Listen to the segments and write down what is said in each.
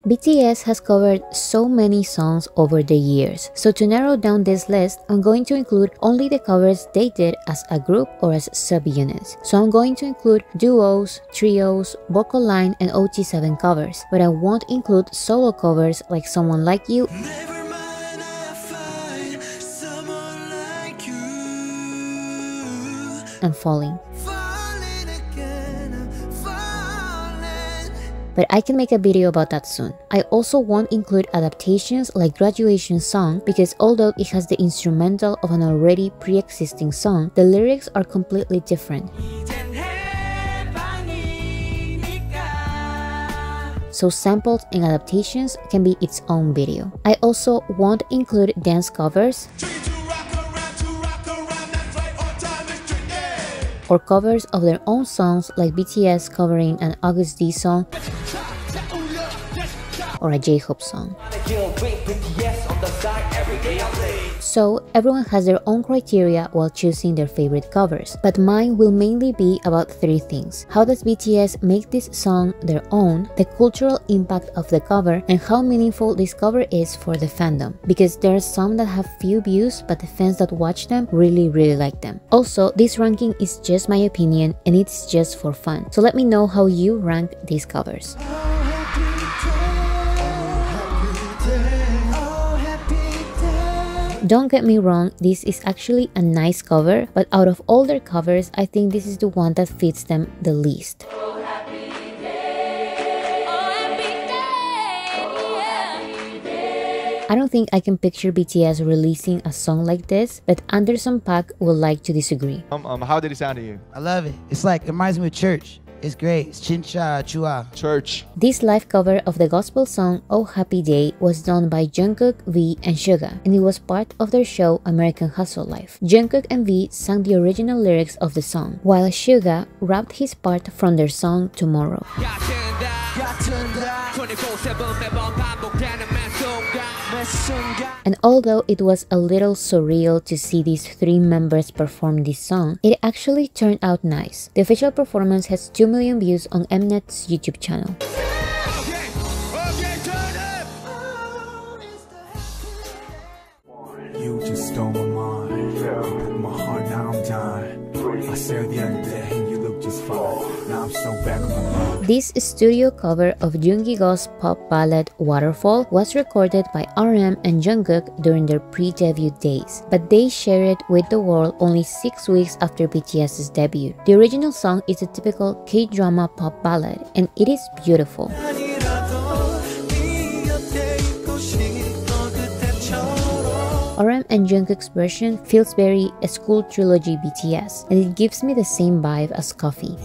BTS has covered so many songs over the years, so to narrow down this list, I'm going to include only the covers they did as a group or as subunits. So I'm going to include duos, trios, vocal line, and OT7 covers, but I won't include solo covers like Someone Like You and Falling. But I can make a video about that soon. I also won't include adaptations like Graduation Song because although it has the instrumental of an already pre-existing song, the lyrics are completely different. So samples and adaptations can be its own video. I also won't include dance covers or covers of their own songs like BTS covering an August D song or a J-Hope song. So everyone has their own criteria while choosing their favorite covers, but mine will mainly be about three things: how does BTS make this song their own, the cultural impact of the cover, and how meaningful this cover is for the fandom, because there are some that have few views but the fans that watch them really like them. Also, this ranking is just my opinion and it's just for fun, so let me know how you rank these covers. Don't get me wrong, this is actually a nice cover, but out of all their covers, I think this is the one that fits them the least. I don't think I can picture BTS releasing a song like this, but Anderson .Paak will like to disagree. How did it sound to you? I love it. It's like, it reminds me of church. It's great. It's Chincha Chua. Church. This live cover of the gospel song Oh Happy Day was done by Jungkook, V, and Suga, and it was part of their show American Hustle Life. Jungkook and V sang the original lyrics of the song, while Suga rapped his part from their song Tomorrow. And although it was a little surreal to see these three members perform this song, it actually turned out nice. The official performance has 2 million views on Mnet's YouTube channel. You just stole my mind, broke my heart, now I'm dying. I said the other day, you look just fine. Now I'm so back on my mind. This studio cover of Jungkook's pop ballad Waterfall was recorded by RM and Jungkook during their pre-debut days, but they shared it with the world only 6 weeks after BTS's debut. The original song is a typical K-drama pop ballad, and it is beautiful. RM and Jungkook's version feels very a school trilogy BTS, and it gives me the same vibe as Coffee.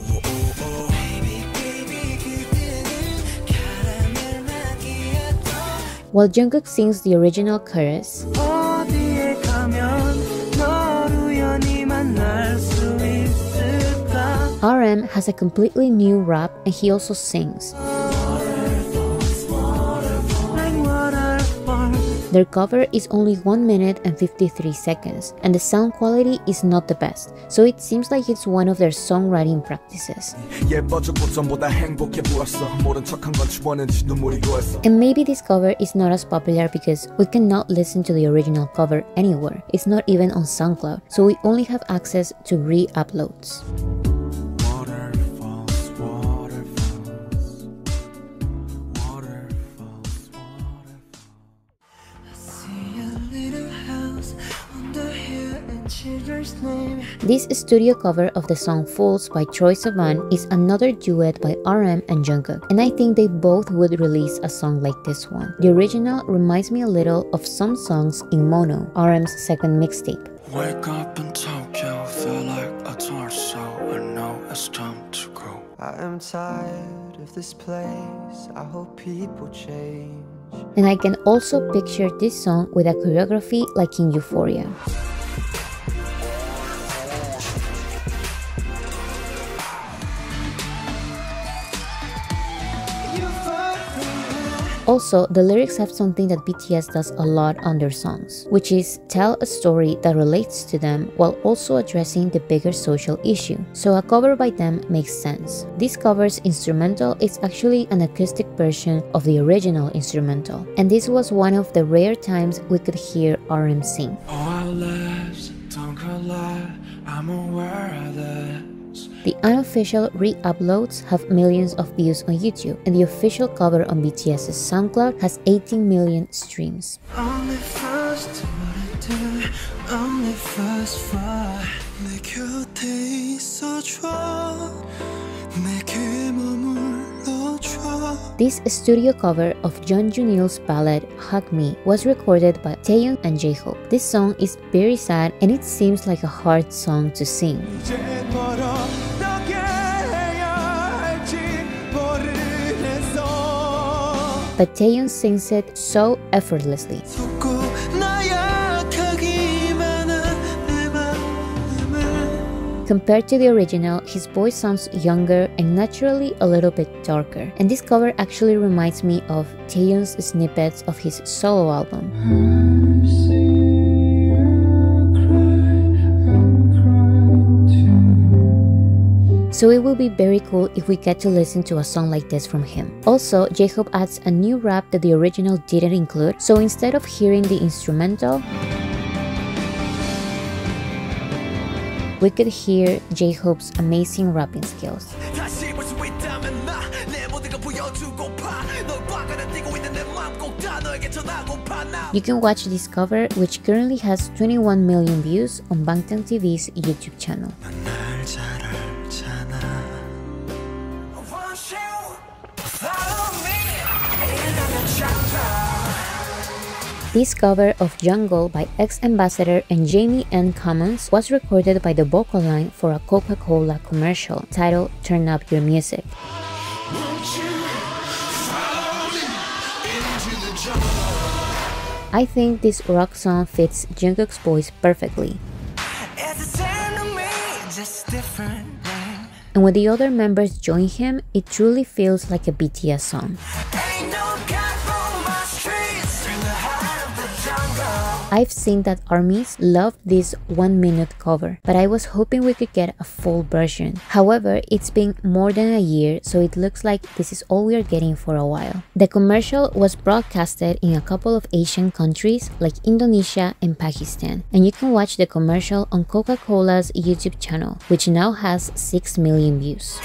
While Jungkook sings the original chorus, RM has a completely new rap and he also sings. Their cover is only 1 minute and 53 seconds, and the sound quality is not the best, so it seems like it's one of their songwriting practices. And maybe this cover is not as popular because we cannot listen to the original cover anywhere. It's not even on SoundCloud, so we only have access to re-uploads. This studio cover of the song Fools by Troye Sivan is another duet by RM and Jungkook, and I think they both would release a song like this one. The original reminds me a little of some songs in Mono, RM's second mixtape. Wake up in Tokyo, feel like a torso, I know it's time to go. I am tired of this place, I hope people change. And I can also picture this song with a choreography like in Euphoria. Also, the lyrics have something that BTS does a lot on their songs, which is tell a story that relates to them while also addressing the bigger social issue. So a cover by them makes sense. This cover's instrumental is actually an acoustic version of the original instrumental, and this was one of the rare times we could hear RM sing. I'm aware of this. The unofficial re-uploads have millions of views on YouTube, and the official cover on BTS's SoundCloud has 18 million streams. Only first to do, only first far. 내 곁에 있어줘, 내게 머물러줘. This studio cover of Jeon Junil's ballad Hug Me was recorded by Taeyeon and J-Hope. This song is very sad and it seems like a hard song to sing. But Taeyeon sings it so effortlessly. Compared to the original, his voice sounds younger and naturally a little bit darker. And this cover actually reminds me of Taeyeon's snippets of his solo album. So it will be very cool if we get to listen to a song like this from him. Also, J-Hope adds a new rap that the original didn't include, so instead of hearing the instrumental, we could hear J-Hope's amazing rapping skills. You can watch this cover, which currently has 21 million views on Bangtan TV's YouTube channel. This cover of Jungle by ex-ambassador and Jamie N. Commons was recorded by the vocal line for a Coca-Cola commercial titled Turn Up Your Music. I think this rock song fits Jungkook's voice perfectly. And when the other members join him, it truly feels like a BTS song. I've seen that ARMYs loved this 1-minute cover, but I was hoping we could get a full version. However, it's been more than a year, so it looks like this is all we are getting for a while. The commercial was broadcasted in a couple of Asian countries like Indonesia and Pakistan, and you can watch the commercial on Coca-Cola's YouTube channel, which now has 6 million views.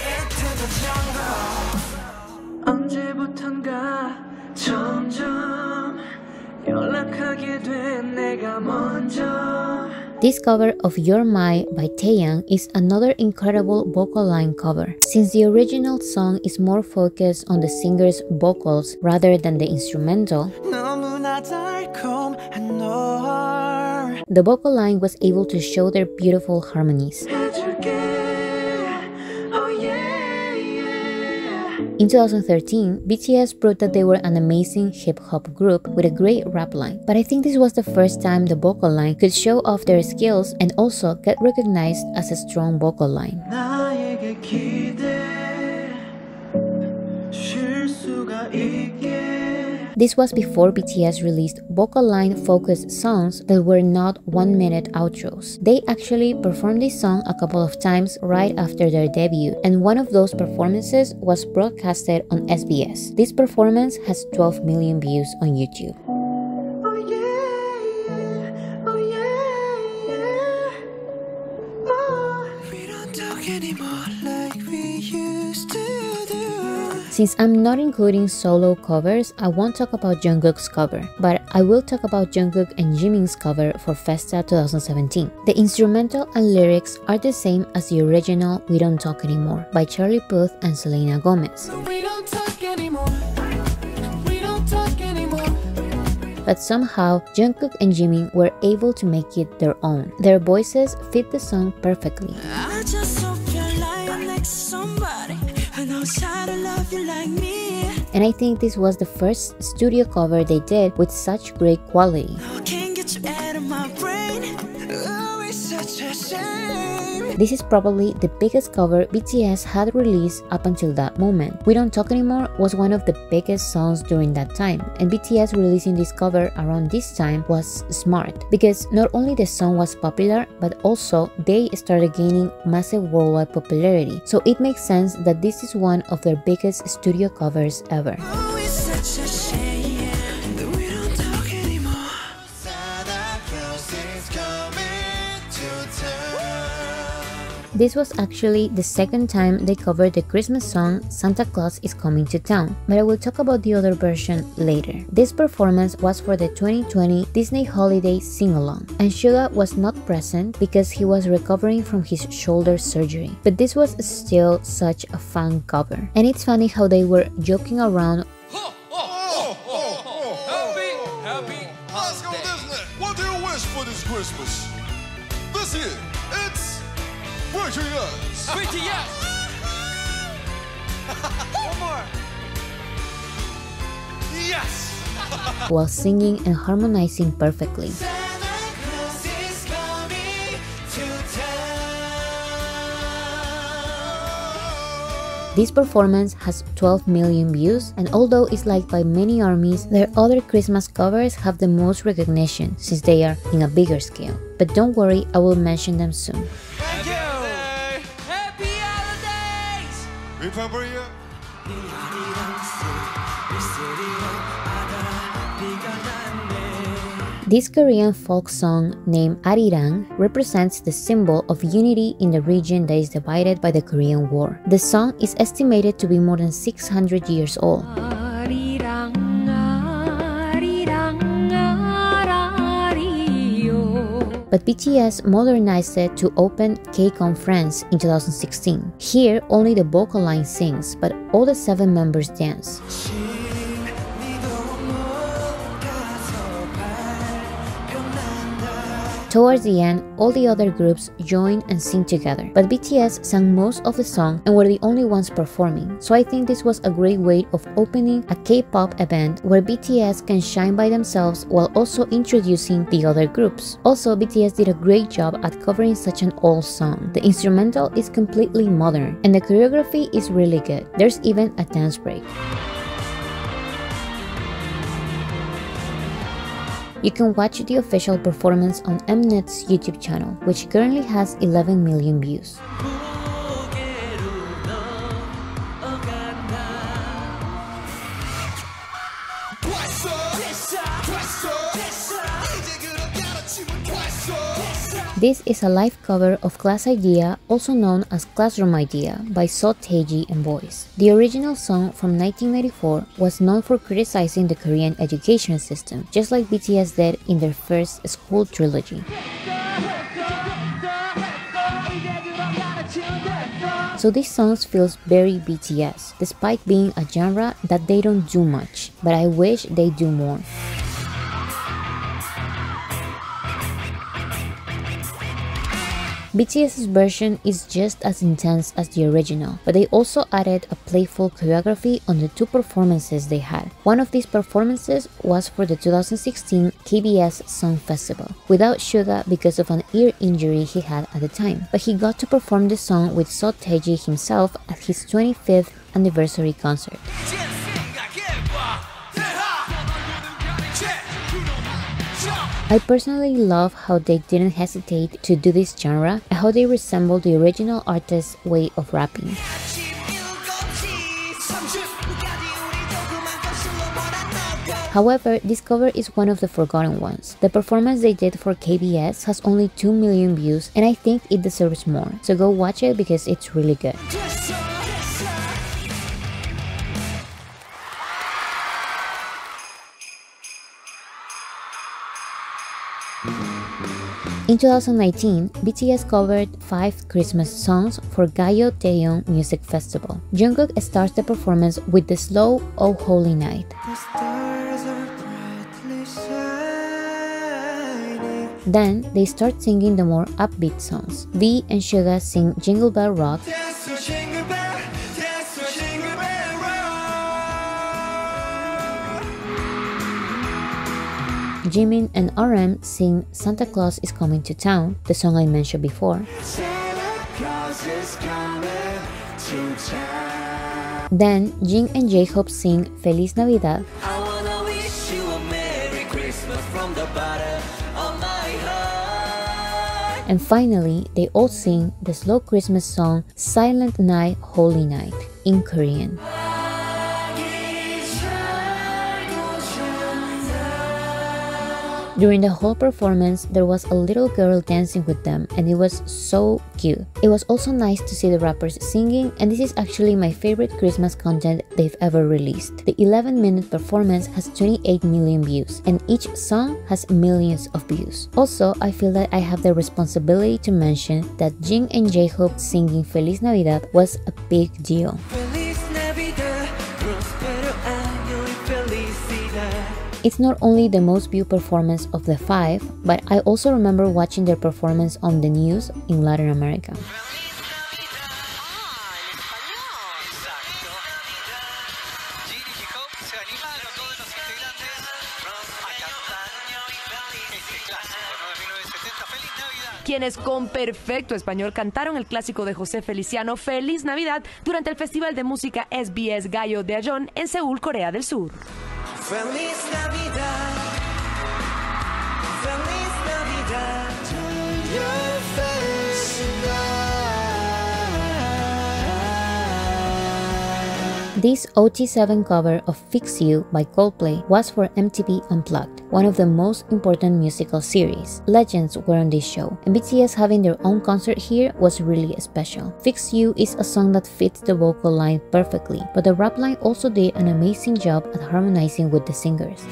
This cover of You're My by Taeyang is another incredible vocal line cover. Since the original song is more focused on the singer's vocals rather than the instrumental, the vocal line was able to show their beautiful harmonies. In 2013, BTS proved that they were an amazing hip-hop group with a great rap line, but I think this was the first time the vocal line could show off their skills and also get recognized as a strong vocal line. This was before BTS released vocal line-focused songs that were not 1-minute outros. They actually performed this song a couple of times right after their debut, and one of those performances was broadcasted on SBS. This performance has 12 million views on YouTube. Since I'm not including solo covers, I won't talk about Jungkook's cover, but I will talk about Jungkook and Jimin's cover for Festa 2017. The instrumental and lyrics are the same as the original We Don't Talk Anymore by Charlie Puth and Selena Gomez. But somehow, Jungkook and Jimin were able to make it their own. Their voices fit the song perfectly. And I think this was the first studio cover they did with such great quality. such a shame. This is probably the biggest cover BTS had released up until that moment. We Don't Talk Anymore was one of the biggest songs during that time, and BTS releasing this cover around this time was smart, because not only the song was popular, but also they started gaining massive worldwide popularity, so it makes sense that this is one of their biggest studio covers ever. Oh, it's such a shame that we don't talk anymore. Santa Claus is coming to town. This was actually the second time they covered the Christmas song Santa Claus is Coming to Town, but I will talk about the other version later. This performance was for the 2020 Disney Holiday Sing-Along, and Suga was not present because he was recovering from his shoulder surgery, but this was still such a fun cover. And it's funny how they were joking around. Happy Let's go Disney. What do you wish for this Christmas? This year, it's BTS. BTS. One more. Yes. While singing and harmonizing perfectly. Santa Claus is coming to town. This performance has 12 million views, and although it's liked by many armies, their other Christmas covers have the most recognition since they are in a bigger scale. But don't worry, I will mention them soon. Thank you. Happy holidays. Remember you? This Korean folk song named Arirang represents the symbol of unity in the region that is divided by the Korean War. The song is estimated to be more than 600 years old. Arirang, arirang, arariyo. But BTS modernized it to open K-Conference in 2016. Here, only the vocal line sings, but all the 7 members dance. Towards the end, all the other groups join and sing together, but BTS sang most of the song and were the only ones performing, so I think this was a great way of opening a K-pop event where BTS can shine by themselves while also introducing the other groups. Also, BTS did a great job at covering such an old song. The instrumental is completely modern, and the choreography is really good. There's even a dance break. You can watch the official performance on Mnet's YouTube channel, which currently has 11 million views. This is a live cover of Class Idea, also known as Classroom Idea, by So Taeji and Boys. The original song from 1994 was known for criticizing the Korean education system, just like BTS did in their first school trilogy. So this song feels very BTS, despite being a genre that they don't do much, but I wish they do more. BTS's version is just as intense as the original, but they also added a playful choreography on the 2 performances they had. One of these performances was for the 2016 KBS Song Festival, without Suga because of an ear injury he had at the time, but he got to perform the song with So Taeji himself at his 25th anniversary concert. I personally love how they didn't hesitate to do this genre and how they resemble the original artist's way of rapping. However, this cover is one of the forgotten ones. The performance they did for KBS has only 2 million views, and I think it deserves more, so go watch it because it's really good. In 2019, BTS covered 5 Christmas songs for Gayo Taeyong Music Festival. Jungkook starts the performance with the slow Oh Holy Night. Then they start singing the more upbeat songs. V and Suga sing Jingle Bell Rock. Jimin and RM sing Santa Claus is Coming to Town, the song I mentioned before. Then Jin and J-Hope sing Feliz Navidad. And finally, they all sing the slow Christmas song Silent Night, Holy Night in Korean. During the whole performance, there was a little girl dancing with them, and it was so cute. It was also nice to see the rappers singing, and this is actually my favorite Christmas content they've ever released. The 11-minute performance has 28 million views, and each song has millions of views. Also, I feel that I have the responsibility to mention that Jin and J-Hope singing Feliz Navidad was a big deal. It's not only the most viewed performance of the 5, but I also remember watching their performance on the news in Latin America. Quienes con perfecto español cantaron el clásico de José Feliciano Feliz Navidad durante el Festival de Música SBS Gallo de Ayon en Seúl, Corea del Sur. Feliz Navidad, Feliz Navidad, to your face tonight. This OT7 cover of Fix You by Coldplay was for MTV Unplugged, one of the most important musical series. Legends were on this show, and BTS having their own concert here was really special. Fix You is a song that fits the vocal line perfectly, but the rap line also did an amazing job at harmonizing with the singers.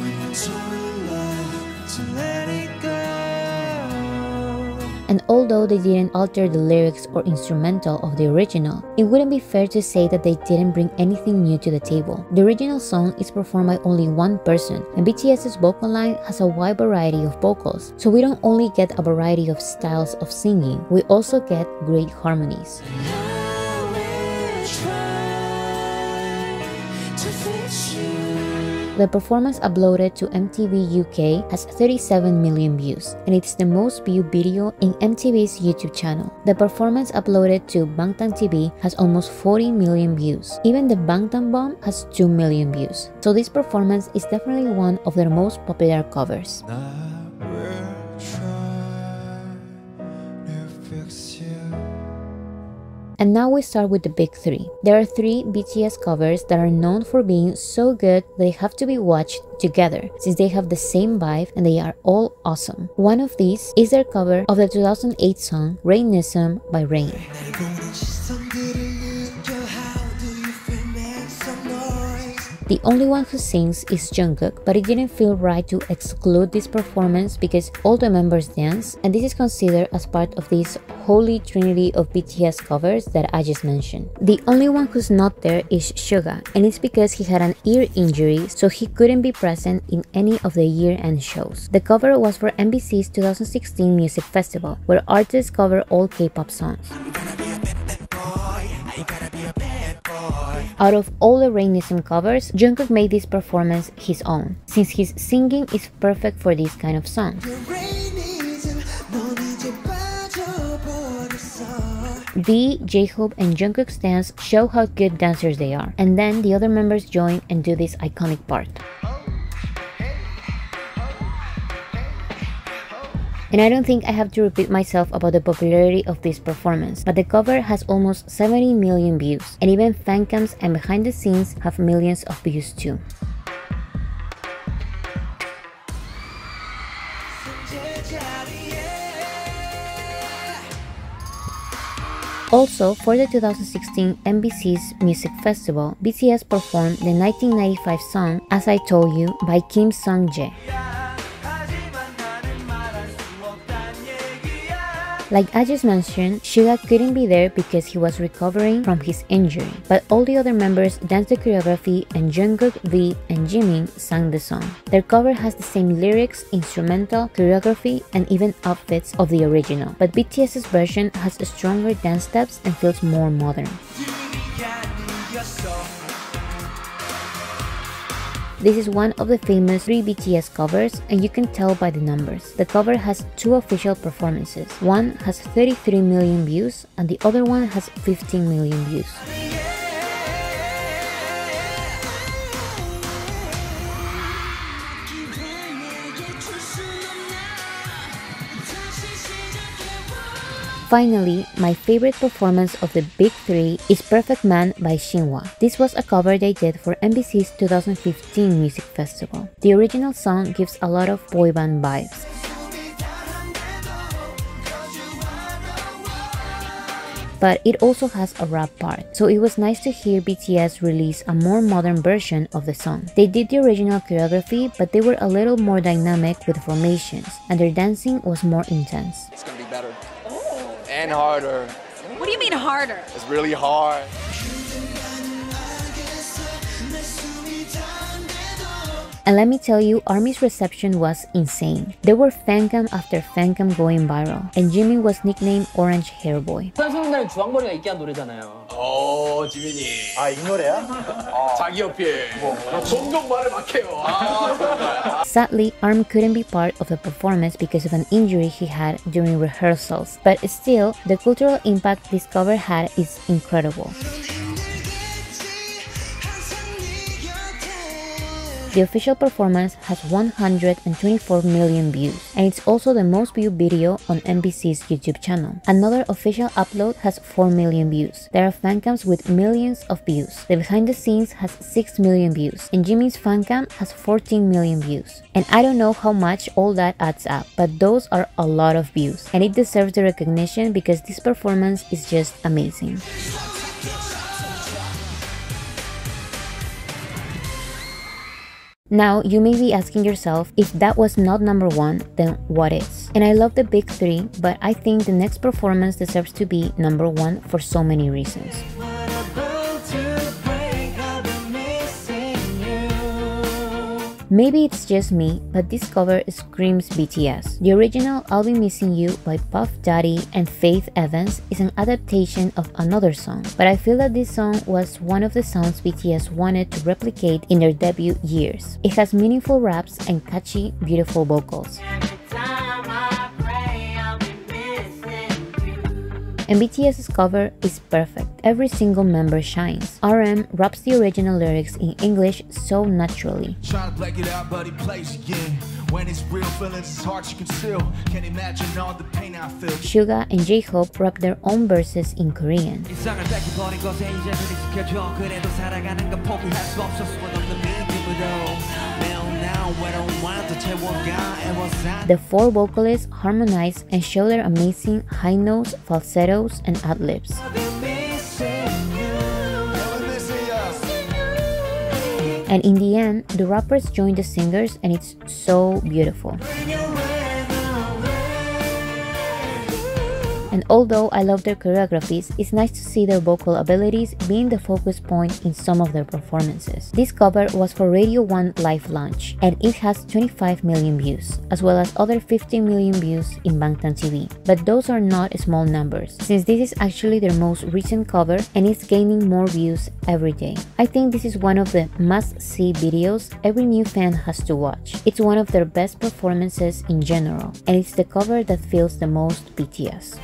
And although they didn't alter the lyrics or instrumental of the original, it wouldn't be fair to say that they didn't bring anything new to the table. The original song is performed by only one person, and BTS's vocal line has a wide variety of vocals, so we don't only get a variety of styles of singing, we also get great harmonies. The performance uploaded to MTV UK has 37 million views, and it's the most viewed video in MTV's YouTube channel. The performance uploaded to Bangtan TV has almost 40 million views. Even the Bangtan Bomb has 2 million views. So this performance is definitely one of their most popular covers. And now we start with the big 3. There are 3 BTS covers that are known for being so good they have to be watched together, since they have the same vibe and they are all awesome. One of these is their cover of the 2008 song Rainism by Rain. The only one who sings is Jungkook, but it didn't feel right to exclude this performance because all the members dance, and this is considered as part of this holy trinity of BTS covers that I just mentioned. The only one who's not there is Suga, and it's because he had an ear injury, so he couldn't be present in any of the year-end shows. The cover was for MBC's 2016 Music Festival, where artists cover all K-pop songs. Out of all the Rainism covers, Jungkook made this performance his own, since his singing is perfect for this kind of song. V, J-Hope and Jungkook's dance show how good dancers they are, and then the other members join and do this iconic part. And I don't think I have to repeat myself about the popularity of this performance, but the cover has almost 70 million views, and even fancams and behind the scenes have millions of views too. Also, for the 2016 MBC's Music Festival, BTS performed the 1995 song As I Told You by Kim Sung-jae. Like I just mentioned, Suga couldn't be there because he was recovering from his injury, but all the other members danced the choreography and Jungkook, V, and Jimin sang the song. Their cover has the same lyrics, instrumental, choreography, and even outfits of the original, but BTS's version has stronger dance steps and feels more modern. This is one of the famous 3 BTS covers, and you can tell by the numbers. The cover has 2 official performances. One has 33 million views and the other one has 15 million views. Finally, my favorite performance of the big 3 is Perfect Man by Shinhwa. This was a cover they did for MBC's 2015 music festival. The original song gives a lot of boy band vibes. But it also has a rap part, so it was nice to hear BTS release a more modern version of the song. They did the original choreography, but they were a little more dynamic with formations, and their dancing was more intense. It's gonna be better. And harder. What do you mean harder? It's really hard. And let me tell you, ARMY's reception was insane. There were fancam after fancam going viral, and Jimin was nicknamed Orange Hair Boy. 상상날 주황머리가 있게 한 노래잖아요. 지민이. 이 노래야? 자기 어필. 종종 말을 막 해요. Sadly, ARMY couldn't be part of the performance because of an injury he had during rehearsals, but still, the cultural impact this cover had is incredible. The official performance has 124 million views, and it's also the most viewed video on MBC's YouTube channel. Another official upload has 4 million views. There are fancams with millions of views. The behind the scenes has 6 million views, and Jimin's fancam has 14 million views. And I don't know how much all that adds up, but those are a lot of views, and it deserves the recognition because this performance is just amazing. Now, you may be asking yourself, if that was not number 1, then what is? And I love the big 3, but I think the next performance deserves to be number 1 for so many reasons. Maybe it's just me, but this cover screams BTS. The original I'll Be Missing You by Puff Daddy and Faith Evans is an adaptation of another song, but I feel that this song was one of the sounds BTS wanted to replicate in their debut years. It has meaningful raps and catchy, beautiful vocals. And BTS's cover is perfect. Every single member shines. RM raps the original lyrics in English so naturally. Suga and J-Hope rap their own verses in Korean. The 4 vocalists harmonize and show their amazing high notes, falsettos, and ad-libs. And in the end, the rappers join the singers and it's so beautiful. And although I love their choreographies, it's nice to see their vocal abilities being the focus point in some of their performances. This cover was for Radio 1 live launch, and it has 25 million views, as well as other 15 million views in Bangtan TV. But those are not small numbers, since this is actually their most recent cover and it's gaining more views every day. I think this is one of the must-see videos every new fan has to watch. It's one of their best performances in general, and it's the cover that feels the most BTS.